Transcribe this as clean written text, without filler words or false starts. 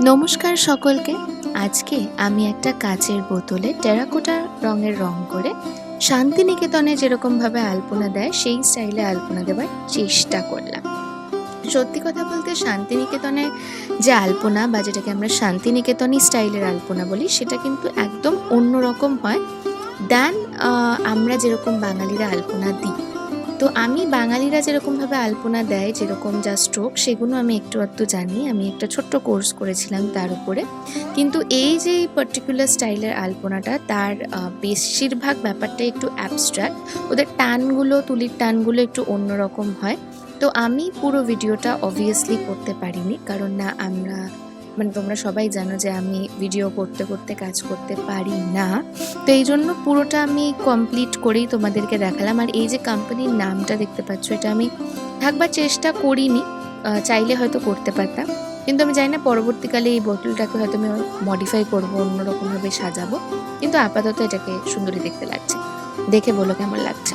নমস্কার সকলকে। আজকে আমি একটা কাচের বোতলে টেরাকোটা রঙের রং করে শান্তিনিকেতনে যেরকমভাবে আলপনা দেয় সেই স্টাইলে আলপনা দেওয়ার চেষ্টা করলাম। সত্যি কথা বলতে শান্তিনিকেতনে যে আলপনা বা যেটাকে আমরা শান্তিনিকেতনী স্টাইলের আলপনা বলি সেটা কিন্তু একদম অন্যরকম হয় দ্যান আমরা যেরকম বাঙালিরা আলপনা দিই। তো আমি বাঙালিরা যেরকমভাবে আলপনা দেয়, যেরকম যা স্ট্রোক সেগুলো আমি একটু আধটু জানি। আমি একটা ছোট্ট কোর্স করেছিলাম তার উপরে। কিন্তু এই যে পার্টিকুলার স্টাইলের আলপনাটা তার বেশিরভাগ ব্যাপারটাই একটু অ্যাবস্ট্রাক্ট। ওদের টানগুলো, তুলির টানগুলো একটু অন্যরকম হয়। তো আমি পুরো ভিডিওটা অবভিয়াসলি করতে পারিনি। কারণ না তোমরা সবাই জানো যে আমি ভিডিও করতে, করতে কাজ করতে পারি না। তো এইজন্য পুরোটা আমি কমপ্লিট করেই তোমাদেরকে দেখালাম। আর এই যে কোম্পানির নামটা দেখতে পাচ্ছ, এটা আমি একবার চেষ্টা করিনি। চাইলে হয়তো করতে পারতাম। কিন্তু আমি জানি না পরবর্তীকালে এই বোতলটাকে হয়তো আমি মডিফাই করবো, অন্যরকমভাবে সাজাবো। কিন্তু আপাতত এটাকে সুন্দরই দেখতে লাগছে। দেখে বলো কেমন লাগছে।